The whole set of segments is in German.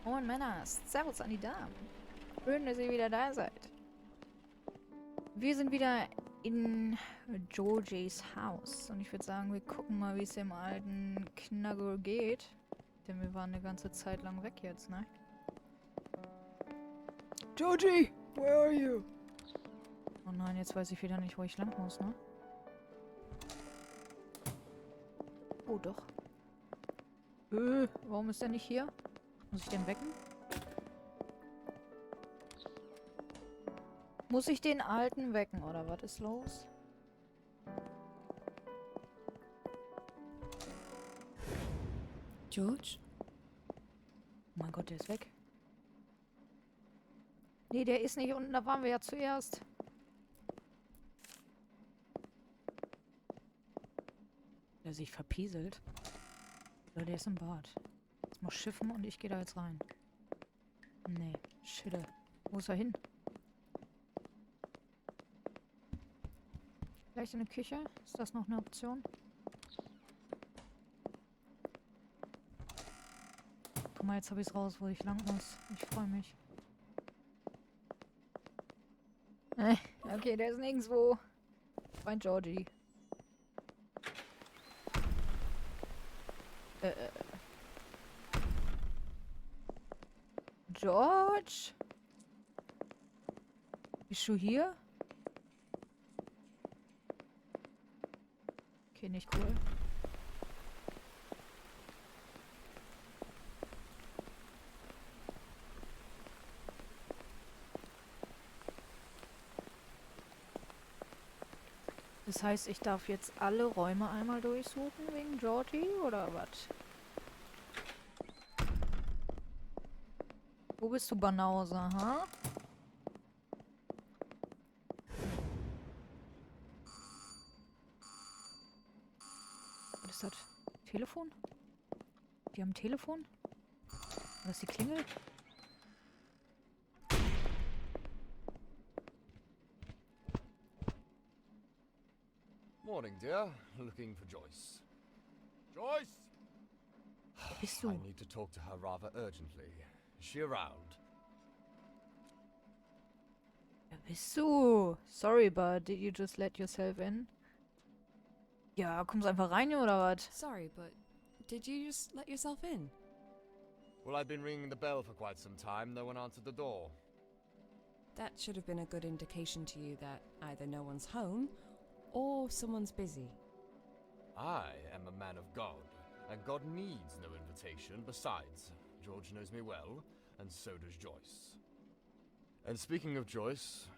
Moin Männer, Servus an die Damen. Schön, dass ihr wieder da seid. Wir sind wieder in Georgis Haus. Und ich würde sagen, wir gucken mal, wie es dem alten Knagger geht. Denn wir waren eine ganze Zeit lang weg jetzt, ne? Georgie, where are you? Oh nein, jetzt weiß ich wieder nicht, wo ich lang muss, ne? Oh, doch. Warum ist der nicht hier? Muss ich den wecken? Muss ich den Alten wecken, oder was ist los? George? Oh mein Gott, der ist weg. Nee, der ist nicht unten, da waren wir ja zuerst. Der sich verpieselt. Oder der ist im Bad. Jetzt muss schiffen und ich gehe da jetzt rein. Nee, Schille. Wo ist er hin? Vielleicht in der Küche? Ist das noch eine Option? Guck mal, jetzt habe ich es raus, wo ich lang muss. Ich freue mich. Okay, der ist nirgendwo. Mein Georgie. George? Bist du hier? Okay, nicht cool. Das heißt, ich darf jetzt alle Räume einmal durchsuchen wegen Georgie oder was? Wo bist du, Banause, ha? Was ist das? Telefon? Die haben ein Telefon? Was ist die Klingel? Morning, dear. Looking for Joyce. Joyce! Wer bist du? I need to talk to her rather urgently. Is she around? Wer bist du? Sorry, but did you just let yourself in? Ja, kommst einfach rein, oder was? Sorry, but did you just let yourself in? Well, I've been ringing the bell for quite some time. No one answered the door. That should have been a good indication to you that either no one's home or someone's busy. I am a man of God, and God needs no invitation. Besides, George knows me well, and so does Joyce. And speaking of Joyce,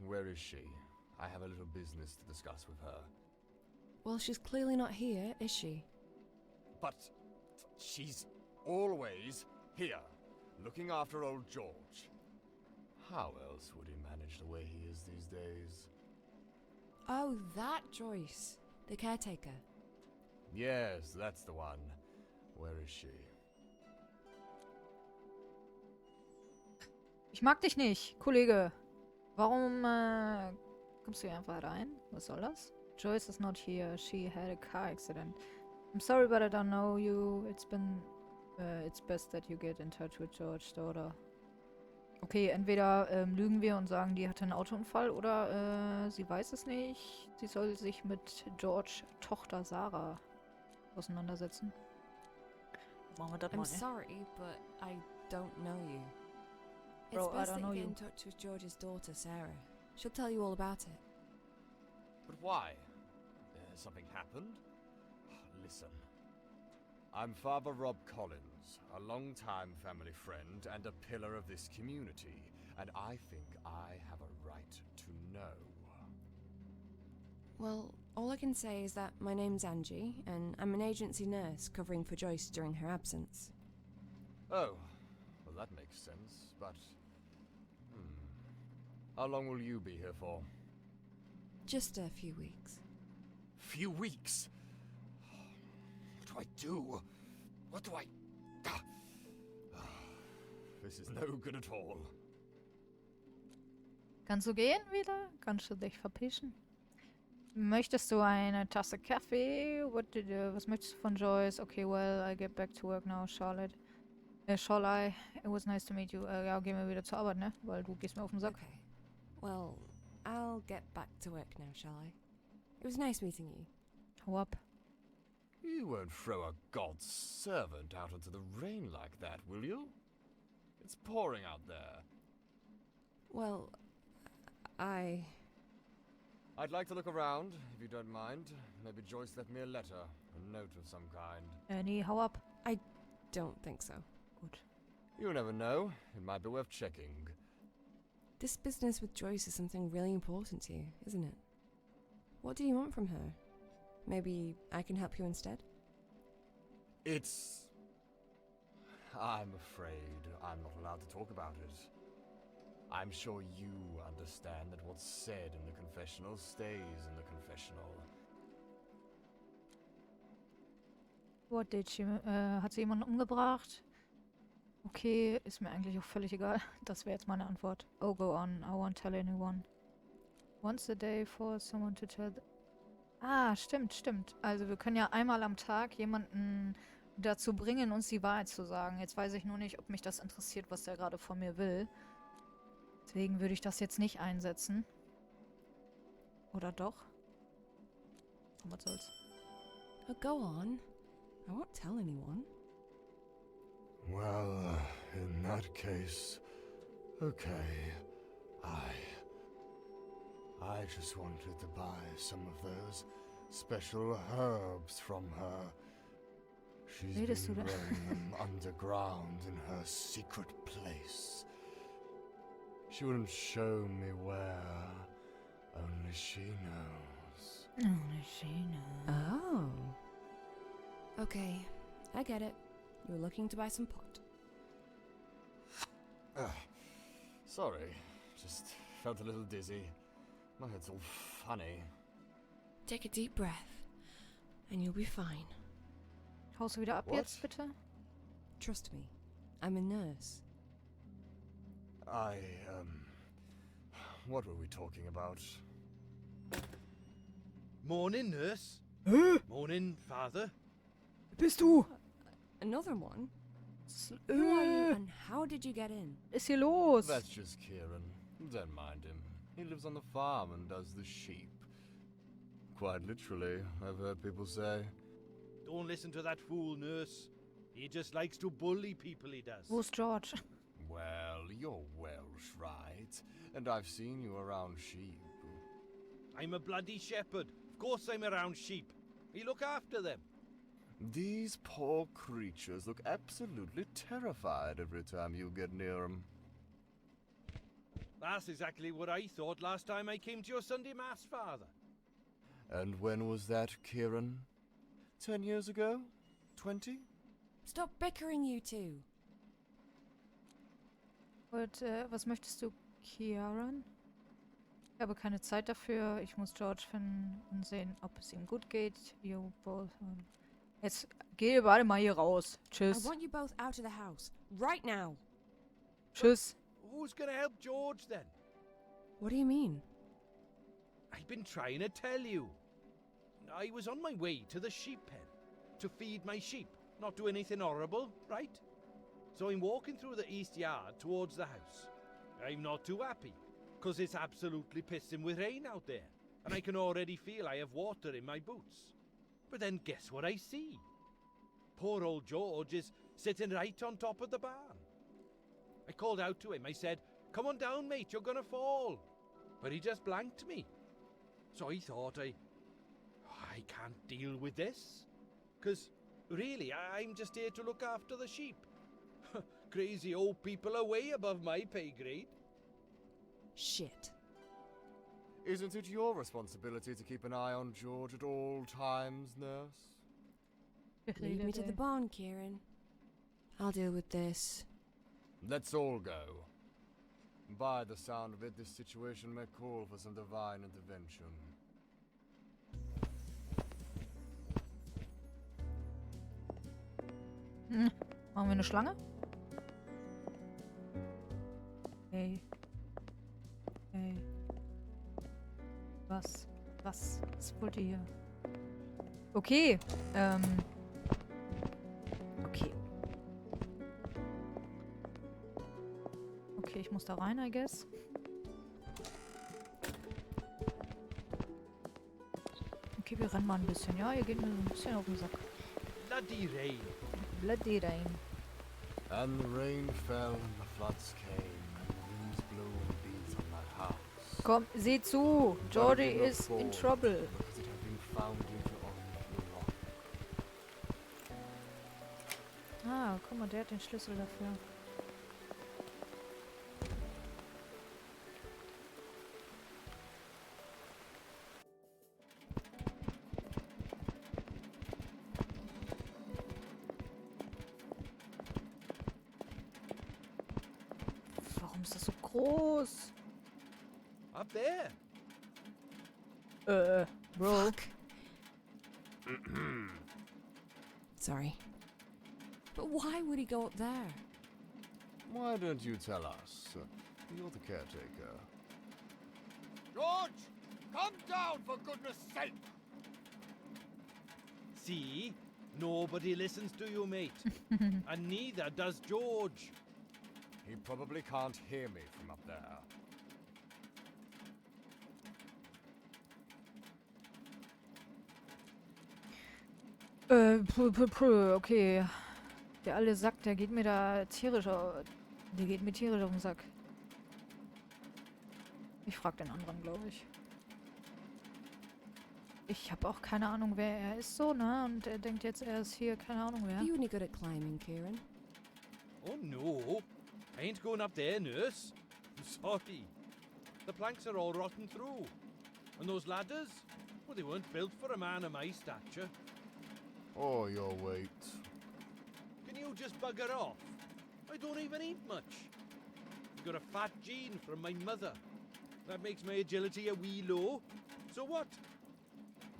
where is she? I have a little business to discuss with her. Well, she's clearly not here, is she? But she's always here, looking after old George. How else would he manage the way he is these days? Oh, that Joyce, the caretaker. Yes, that's the one. Where is she? Ich mag dich nicht, Kollege. Warum kommst du hier einfach rein? Was soll das? Joyce is not here. She had a car accident. I'm sorry, but I don't know you. It's best that you get in touch with George's daughter. Okay, entweder lügen wir und sagen, die hatte einen Autounfall, oder sie weiß es nicht. Sie soll sich mit George Tochter Sarah auseinandersetzen. Machen wir das I'm mal, ne? sorry, but I don't know you. It's Bro, I best don't that know you get you. in touch with George's daughter, Sarah. She'll tell you all about it. But why? Has something happened? Listen. I'm Father Rob Collins, a long-time family friend and a pillar of this community, and I think I have a right to know. Well, all I can say is that my name's Angie, and I'm an agency nurse covering for Joyce during her absence. Oh, well that makes sense, but... How long will you be here for? Just a few weeks. Few weeks? What do? What do I... This is no good at all. Kannst du gehen wieder? Kannst du dich verpischen? Möchtest du eine Tasse Kaffee? Was möchtest du von Joyce? Okay, well, I get back to work now, Charlotte. Shall I? It was nice to meet you. Ja, gehen wir wieder zur Arbeit, ne? Weil du gehst mir auf den Sack. Okay. Well, I'll get back to work now, shall I? It was nice meeting you. Hau ab. You won't throw a God's servant out into the rain like that, will you? It's pouring out there. Well, I'd like to look around, if you don't mind. Maybe Joyce left me a letter, a note of some kind. Nee, hau ab. don't think so. Gut. You never know. It might be worth checking. This business with Joyce is something really important to you, isn't it? What do you want from her? Maybe I can help you instead? It's... I'm afraid I'm not allowed to talk about it. I'm sure you understand that what's said in the confessional stays in the confessional. What did she... hat sie jemanden umgebracht? Okay, ist mir eigentlich auch völlig egal. Das wäre jetzt meine Antwort. Oh, go on. I won't tell anyone. Once a day for someone to tell... Ah, stimmt, stimmt. Also wir können ja einmal am Tag jemanden dazu bringen, uns die Wahrheit zu sagen. Jetzt weiß ich nur nicht, ob mich das interessiert, was der gerade von mir will. Deswegen würde ich das jetzt nicht einsetzen. Oder doch? Oh, was soll's. Oh, go on. I won't tell anyone. Well, in that case, okay. I just wanted to buy some of those special herbs from her. She's Redest du been da? growing them underground in her secret place. She wouldn't show me where. Only she knows. Only she knows. Oh. Okay, I get it. You were looking to buy some pot. Sorry, just felt a little dizzy. My head's all funny. Take a deep breath, and you'll be fine. Haust du wieder ab What? jetzt, bitte? Trust me, I'm a nurse. What were we talking about? Morning, nurse. Morning, father. Bist du? Another one? S- Who are you, and how did you get in? ist hier los? That's just Kieran. Don't mind him. He lives on the farm and does the sheep. Quite literally, I've heard people say. Don't listen to that fool, nurse. He just likes to bully people, he does. Wo ist George? Well, you're Welsh, right? And I've seen you around sheep. I'm a bloody shepherd. Of course I'm around sheep. We look after them. These poor creatures look absolutely terrified every time you get near them. That's exactly what I thought last time I came to your Sunday Mass, father. And when was that, Kieran? 10 years ago? 20? Stop bickering, you two. Und, was möchtest du, Kieran? Ich habe keine Zeit dafür. Ich muss George finden und sehen, ob es ihm gut geht. You both... Jetzt geh beide mal hier raus. I Tschüss. want you both out of the house, right now. Tschüss. Who's gonna help George then? What do you mean? I've been trying to tell you. I was on my way to the sheep pen to feed my sheep, not do anything horrible, right? So I'm walking through the east yard towards the house. I'm not too happy, 'cause it's absolutely pissing with rain out there, and I can already feel I have water in my boots. But then guess what I see? Poor old George is sitting right on top of the barn. I called out to him. I said, "Come on down, mate, you're gonna fall." But he just blanked me. So I thought I can't deal with this. 'Cause really, I'm just here to look after the sheep. Crazy old people are way above my pay grade. Shit. Isn't it your responsibility to keep an eye on George at all times, nurse? Lead me to the barn, Kieran. I'll deal with this. Let's all go. By the sound of it, this situation may call for some divine intervention. Machen wir eine Schlange? Hey. Hey. Was? Was wollt ihr hier? Okay. Okay. Ich muss da rein, I guess. Okay, wir rennen mal ein bisschen. Ja, ihr geht mir so ein bisschen auf den Sack. Bloody rain. Bloody rain. And the rain fell, and the floods came, and the winds blew and beat on that house. Komm, sieh zu! Georgie is in trouble. Because it had been founded on the rock. Ah, guck mal, der hat den Schlüssel dafür. Warum ist das so groß? Up there. Bro. Fuck. Sorry. But why would he go up there? Why don't you tell us? You're the caretaker. George! Come down, for goodness sake! See? Nobody listens to you, mate. And neither does George. He probably can't hear me from up there. Okay. Der alte Sack, der geht mir da tierisch auf... Der geht mir tierisch auf den Sack. Ich frag den anderen, glaube ich. Ich habe auch keine Ahnung, wer er ist so, ne? Und er denkt jetzt, er ist hier, keine Ahnung wer. Are you any good at climbing, Kieran? Oh no. I ain't going up there, nurse. I'm sorry. The planks are all rotten through. And those ladders? Well, they weren't built for a man of my stature. Or your weight. Can you just bugger off? I don't even eat much. I've got a fat gene from my mother. That makes my agility a wee low. So what?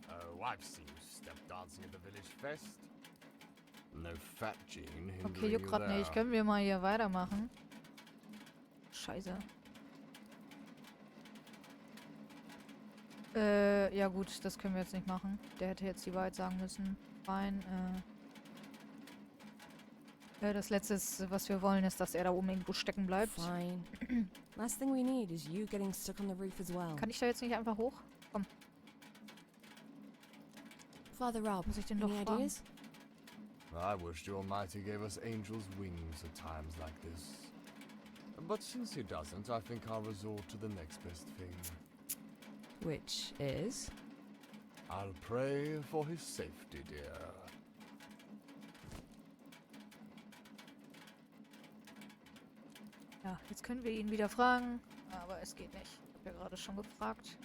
Oh, I've seen you step dancing at the village fest. No fat gene hindering Okay, juckt you grad there. nicht. Können wir mal hier weitermachen? Scheiße. Ja gut, das können wir jetzt nicht machen. Der hätte jetzt die Wahrheit sagen müssen. Fein, das Letzte, was wir wollen, ist, dass er da oben irgendwo stecken bleibt. Fine. Last thing we need is you getting stuck on the roof as well. Kann ich da jetzt nicht einfach hoch? Komm, Father Rob, muss ich den doch any fragen. ideas? I wish the Almighty gave us angels' wings at times like this. But since he doesn't, I think I'll resort to the next best thing. Which is? I'll pray for his safety, dear. Ja, jetzt können wir ihn wieder fragen, aber es geht nicht. Ich habe ja gerade schon gefragt.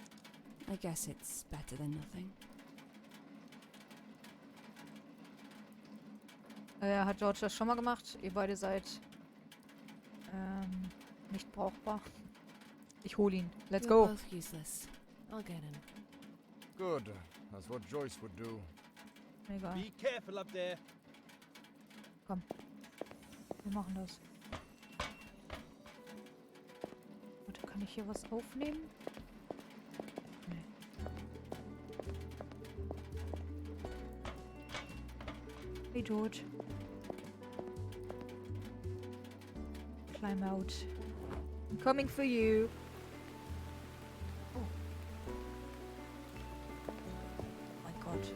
I guess it's better than nothing. Hat George das schon mal gemacht? Ihr beide seid nicht brauchbar. Ich hol ihn. Let's You're go. both useless. I'll get him. Good. That's what Joyce would do. Egal. Be careful up there. Wir machen das. Warte, kann ich hier was aufnehmen? Nee. Hey George. Climb out. I'm coming for you. Oh. Oh mein Gott,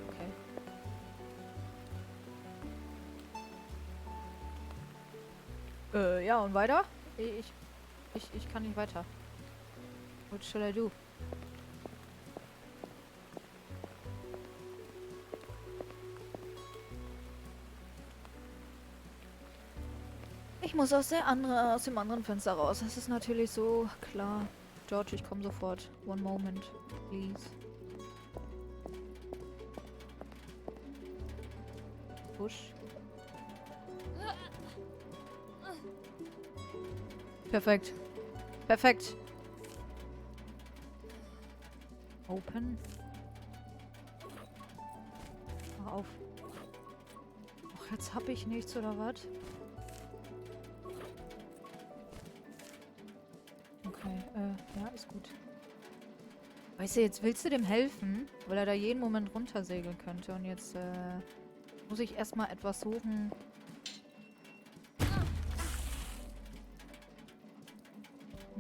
okay. Ja, und weiter? Ich kann nicht weiter. What should I do? Ich muss aus dem anderen Fenster raus. Das ist natürlich so klar. George, ich komme sofort. One moment, please. Push. Perfekt. Perfekt. Open. Mach auf. Ach, jetzt hab ich nichts, oder was? Okay, ja, ist gut. Weißt du, jetzt willst du dem helfen, weil er da jeden Moment runtersegeln könnte. Und jetzt, muss ich erstmal etwas suchen.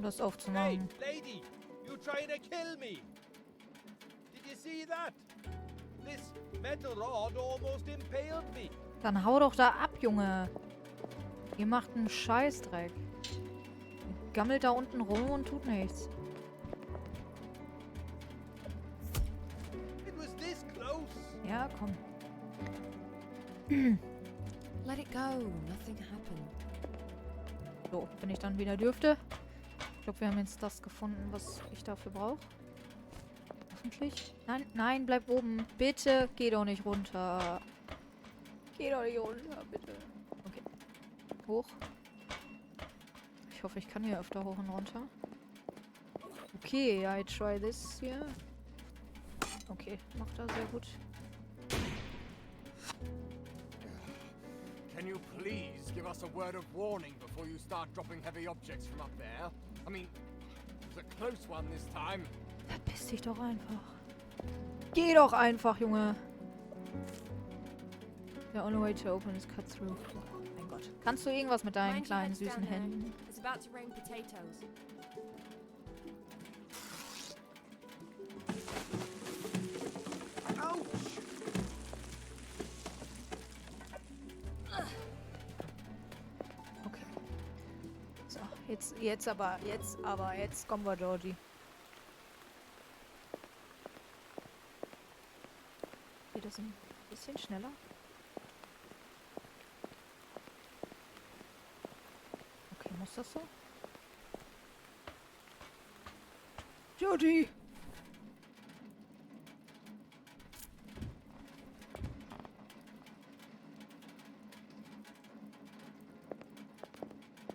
um das Hey, aufzumachen. lady, you trying to kill me? Did you see that? This metal rod almost impaled me. Dann hau doch da ab, Junge. Ihr macht einen Scheißdreck. Gammelt da unten rum und tut nichts. It was this close. Ja, komm. Let it go. Nothing happened. So, wenn ich dann wieder dürfte. Ich glaube, wir haben jetzt das gefunden, was ich dafür brauche. Hoffentlich. Nein, nein, bleib oben. Bitte, geh doch nicht runter. Geh doch nicht runter, bitte. Okay. Hoch. Ich hoffe, ich kann hier öfter hoch und runter. Okay, I try this hier. Okay, macht er sehr gut. Can you please give us a word of warning before you start dropping heavy objects from up there? I mean, it was a close one this time. Verpiss dich doch einfach. Geh doch einfach, Junge. The only way to open is cut through. Oh mein Gott. Kannst du irgendwas mit deinen Mind your kleinen, heads süßen down there. Händen? It's about to rain potatoes. Ouch! Okay. So, jetzt kommen wir, Georgie. Geht das ein bisschen schneller? Okay, muss das so? Georgie!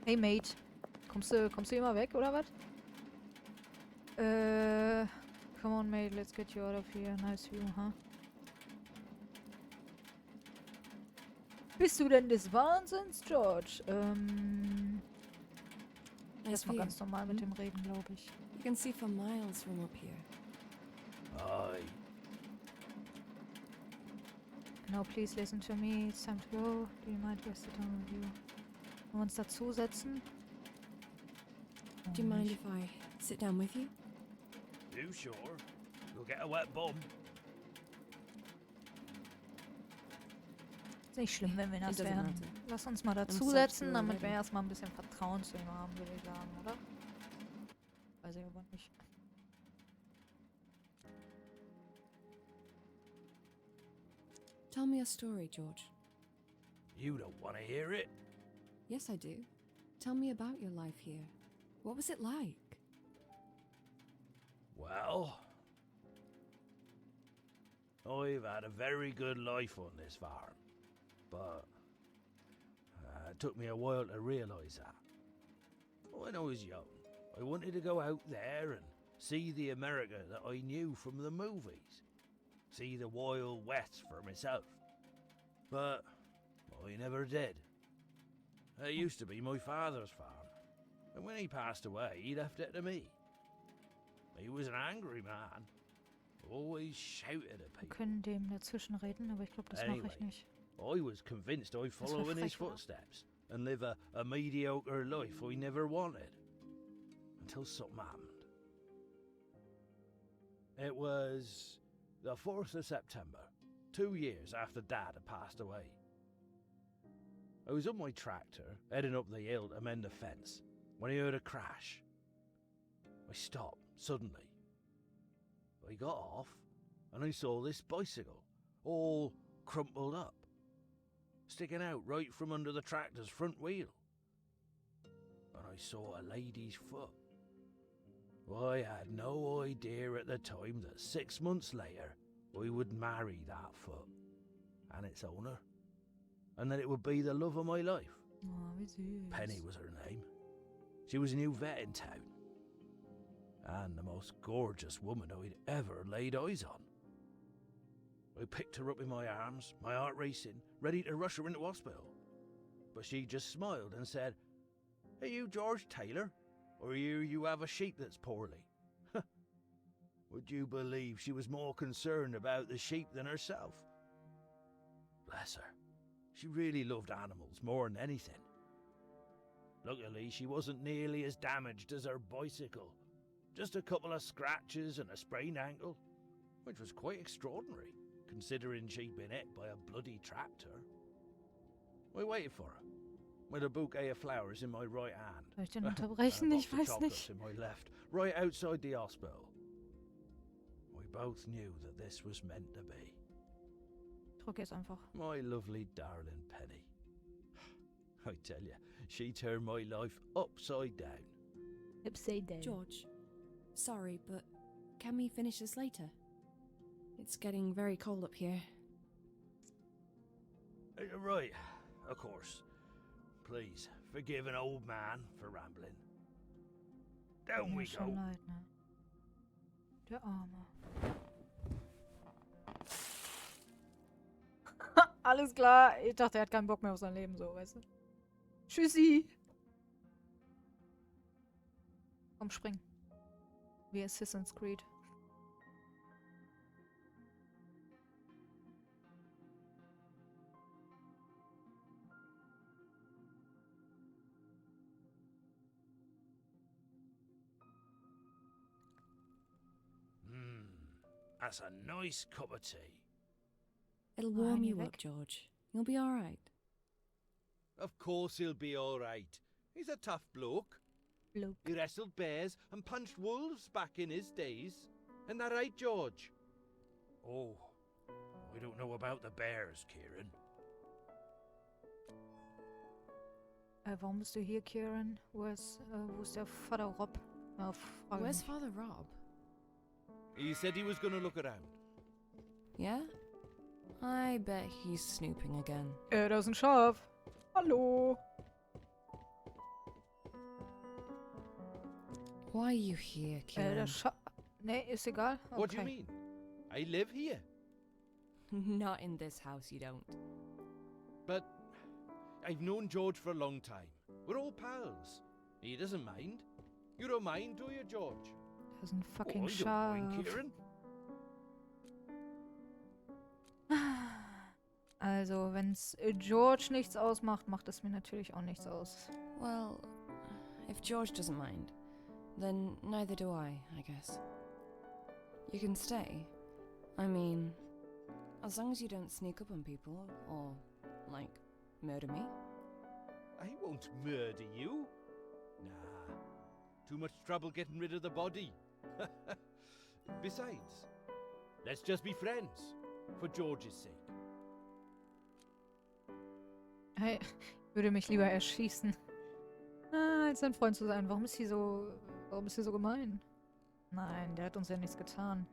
Hey, Mate. Kommst du immer weg, oder was? Come on, mate, let's get you out of here. Nice view, huh? Bist du denn des Wahnsinns, George? Nice Erstmal view. ganz normal mit dem Reden, glaube ich. You can see for miles from up here. Aye. No, please listen to me. It's time to go. Do you mind if I sit down with you? Wollen wir uns dazusetzen? Do you mind if I sit down with you? You sure? You'll get a wet bum. Ist nicht schlimm, wenn wir das It doesn't werden. matter. Lass uns mal such dazusetzen, you damit wir already. erstmal ein bisschen Vertrauen zu ihm haben, würde ich sagen, oder? Weiß ich aber nicht. Tell me a story, George. You don't want to hear it. Yes, I do. Tell me about your life here. What was it like? Well, I've had a very good life on this farm, but it took me a while to realise that. When I was young, I wanted to go out there and see the America that I knew from the movies, see the Wild West for myself, but I never did. It used to be my father's farm, and when he passed away, he left it to me. He was an angry man. Always shouted at Wir people. können dem dazwischen reden, aber ich glaube, das mache Anyway. ich nicht. I was convinced I'd follow in his frech, oder? footsteps and live a mediocre life I never wanted. Until something happened. It was the 4th of September, 2 years after Dad had passed away. I was on my tractor, heading up the hill to mend the fence, when I heard a crash. I stopped suddenly. I got off, and I saw this bicycle, all crumpled up, sticking out right from under the tractor's front wheel. And I saw a lady's foot. I had no idea at the time that 6 months later I would marry that foot and its owner, and that it would be the love of my life. Oh, wie süß. Penny was her name. She was a new vet in town, and the most gorgeous woman I'd ever laid eyes on. I picked her up in my arms, my heart racing, ready to rush her into hospital. But she just smiled and said, "Are you George Taylor? Or you have a sheep that's poorly?" Would you believe she was more concerned about the sheep than herself? Bless her. She really loved animals more than anything. Luckily, she wasn't nearly as damaged as her bicycle. Just a couple of scratches and a sprained ankle, which was quite extraordinary, considering she'd been hit by a bloody tractor. We waited for her, with a bouquet of flowers in my right hand. Soll ich den and unterbrechen? a Ich box of weiß chocolates nicht. in my left, right outside the hospital. We both knew that this was meant to be. Drück jetzt einfach. My lovely darling Penny. I tell you, she turned my life upside down. Upside down. George, sorry, but can we finish this later? It's getting very cold up here. Right, of course. Please, forgive an old man for rambling. Down Mir we ist schon go. leid, ne? Der Arme. Alles klar. Ich dachte, er hat keinen Bock mehr auf sein Leben, so, weißt du? Tschüssi. Komm, spring. Wie Assassin's Creed. That's a nice cup of tea. It'll warm Eine you weg. up, George. You'll be alright. Of course he'll be all right. He's a tough bloke. Bloke. He wrestled bears and punched wolves back in his days. Isn't that right, George? Oh, we don't know about the bears, Kieran. Warum bist du hier, Kieran? Wo ist der Vater Rob? Frage Where's mich. Father Rob? He said he was going to look around. Yeah? I bet he's snooping again. Da ist ein Schaf. Hallo. Why are you here, Kieran? Der Schaf. Nee, ist egal. Okay. What do you mean? I live here. Not in this house, you don't. But I've known George for a long time. We're all pals. He doesn't mind. You don't mind, do you, George? Das ist ein fucking I don't Schaf. mind, Kieran. Also, wenn's George nichts ausmacht, macht es mir natürlich auch nichts aus. Well, if George doesn't mind, then neither do I guess. You can stay. I mean, as long as you don't sneak up on people or, like, murder me. I won't murder you. Nah. Too much trouble getting rid of the body. Besides, let's just be friends. For George's sake. Hey, ich würde mich lieber erschießen. Als sein Freund zu sein. Warum ist sie so gemein? Nein, der hat uns ja nichts getan.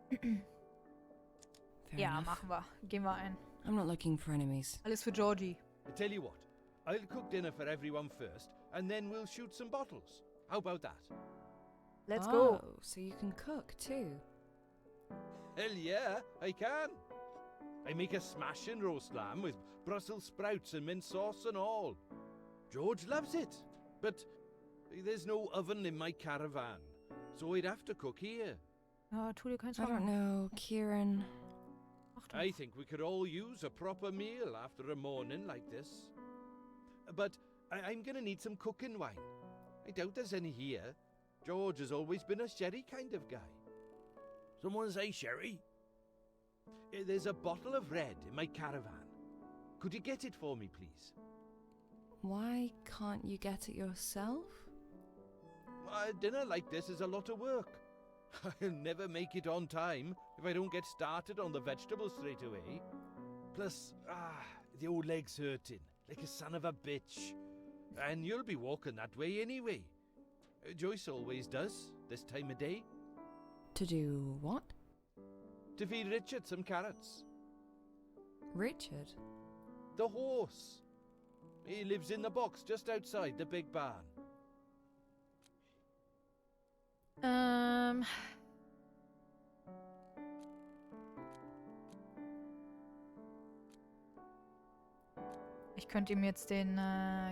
Fair Ja, enough. machen wir. Gehen wir ein. I'm not looking for enemies. Alles für Georgie. I tell you what, I'll cook dinner for everyone first, and then we'll shoot some bottles. How about that? Let's go. Oh, so you can cook too. Hell yeah, I can. I make a smashing roast lamb with Brussels sprouts and mint sauce and all. George loves it, but there's no oven in my caravan, so I'd have to cook here. Ja, tu dir keinen I don't Zwang. know, Kieran. Mach doch. I think we could all use a proper meal after a morning like this. But I'm gonna need some cooking wine. I doubt there's any here. George has always been a sherry kind of guy. Someone say sherry? There's a bottle of red in my caravan. Could you get it for me, please? Why can't you get it yourself? A dinner like this is a lot of work. I'll never make it on time if I don't get started on the vegetables straight away. Plus, the old leg's hurting, like a son of a bitch. And you'll be walking that way anyway. Joyce always does, this time of day. To do what? To feed Richard some carrots. Richard? The horse. He lives in the box just outside the big barn. Ich könnte ihm jetzt den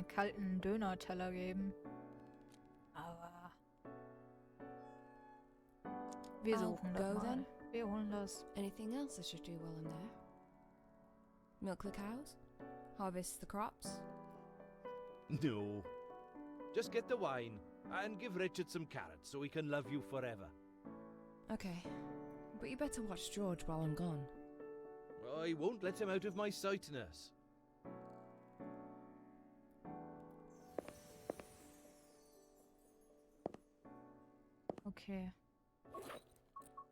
kalten Döner-Teller geben. Aber wir I'll suchen das go mal. then. Wir holen das. Anything else I should do while I'm there? Milk the cows? Harvest the crops? No. Just get the wine and give Richard some carrots so he can love you forever. Okay. But you better watch George while I'm gone. I won't let him out of my sight, nurse. Okay.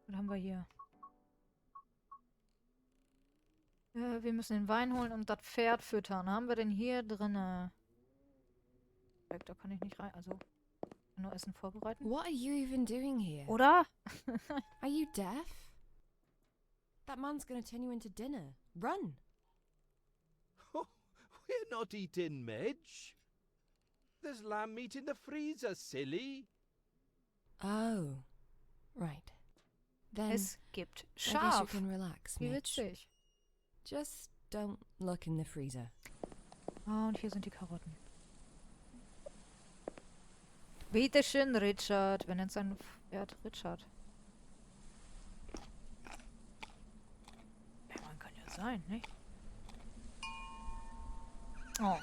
Was haben wir hier? Wir müssen den Wein holen und das Pferd füttern. Haben wir denn hier drinne? Da kann ich nicht rein. Also, nur Essen vorbereiten. What are you even doing here? Oder? Are you deaf? That man's gonna turn you into dinner. Run! We're not eating Midge. There's lamb meat in the freezer, silly. Oh. Right. Then Es gibt I guess you Schaf. can relax, Wie Mitch. witzig. Just don't look in the freezer. Ah, und hier sind die Karotten. Bitteschön, Richard. Wer nennt sein Pferd Richard? Ja, man kann ja sein, nicht? Oh,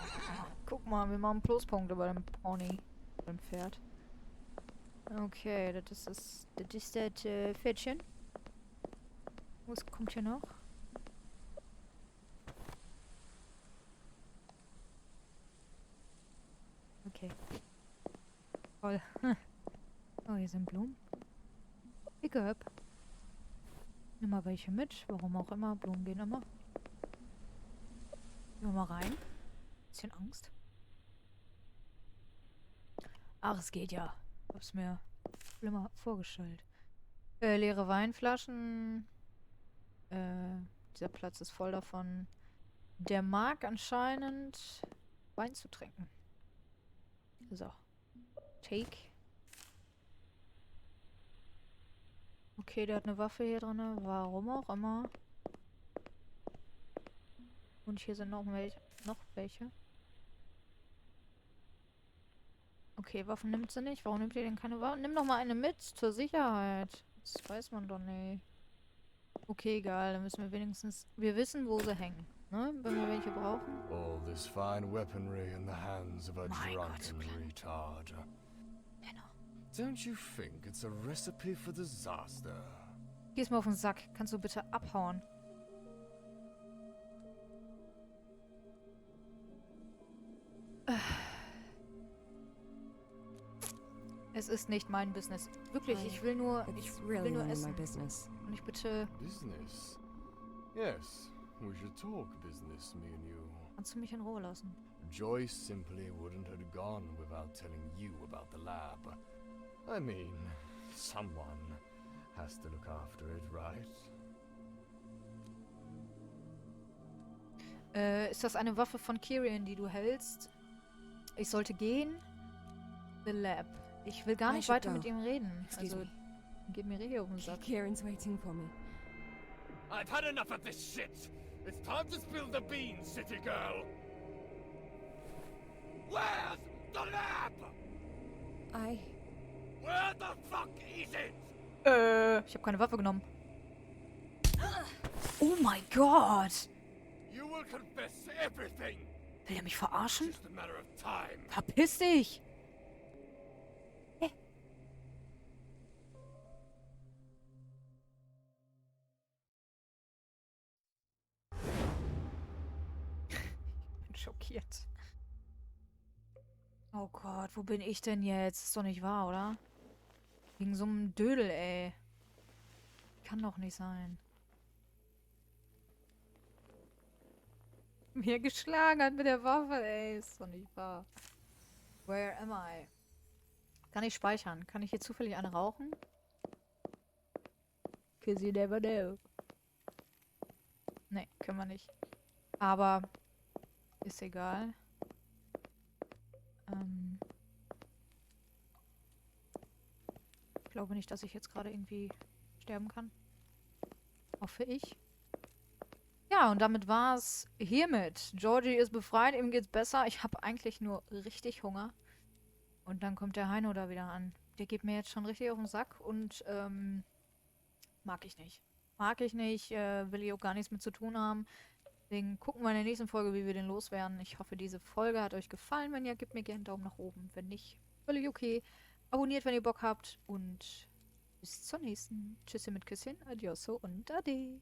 guck mal, wir machen Pluspunkte bei dem Pony. Beim Pferd. Okay, das ist das Pferdchen. Was kommt hier noch? Okay. Toll. Oh, hier sind Blumen. Pick up. Nimm mal welche mit. Warum auch immer. Blumen gehen immer. Gehen wir mal rein. Bisschen Angst. Ach, es geht ja. Hab's mir schlimmer vorgestellt. Leere Weinflaschen. Dieser Platz ist voll davon. Der mag anscheinend Wein zu trinken. So. Take. Okay, der hat eine Waffe hier drin. Warum auch immer. Und hier sind noch welche. Okay, Waffen nimmt sie nicht. Warum nimmt ihr denn keine Waffen? Nimm doch mal eine mit, zur Sicherheit. Das weiß man doch nicht. Okay, egal. Dann müssen wir wenigstens... Wir wissen, wo sie hängen. Ne? Wenn wir welche brauchen. All this fine weaponry in the hands of a My God, drunken Plan. retard. Genau. Don't you think it's a recipe for disaster? Geh's mir auf den Sack. Kannst du bitte abhauen? Es ist nicht mein Business. Wirklich, ich will nur... Ich It's will really nur none of my essen. business. Und ich bitte... Business? Yes, we should talk business, me and you. Kannst du mich in Ruhe lassen? Joyce simply wouldn't have gone without telling you about the lab. I mean, someone has to look after it, right? Ist das eine Waffe von Kyrian, die du hältst? Ich sollte gehen? The Lab. Ich will gar I nicht should weiter go. mit ihm reden. Excuse Also, geht mir richtig auf den Sack. Kieran's waiting for me. I've had enough of this shit. It's time to spill the beans, city girl. Where's the lab? Where the fuck is it? Ich habe keine Waffe genommen. Oh mein Gott! You will confess everything. Will er mich verarschen? Just a matter of time. Verpiss dich! Ich bin schockiert. Oh Gott, wo bin ich denn jetzt? Ist doch nicht wahr, oder? Wegen so einem Dödel, ey. Kann doch nicht sein. Mir geschlagen hat mit der Waffe, ey. Ist doch nicht wahr. Where am I? Kann ich speichern? Kann ich hier zufällig eine rauchen? 'Cause you never know. Nee, können wir nicht. Aber ist egal. Ich glaube nicht, dass ich jetzt gerade irgendwie sterben kann. Hoffe ich. Ja, und damit war's hiermit. Georgie ist befreit, ihm geht's besser. Ich habe eigentlich nur richtig Hunger. Und dann kommt der Heino da wieder an. Der geht mir jetzt schon richtig auf den Sack und mag ich nicht. Mag ich nicht, will ich auch gar nichts mit zu tun haben. Deswegen gucken wir in der nächsten Folge, wie wir den loswerden. Ich hoffe, diese Folge hat euch gefallen. Wenn ja, gebt mir gerne einen Daumen nach oben. Wenn nicht, völlig okay. Abonniert, wenn ihr Bock habt. Und bis zur nächsten. Tschüsschen mit Küsschen. Adioso und Ade.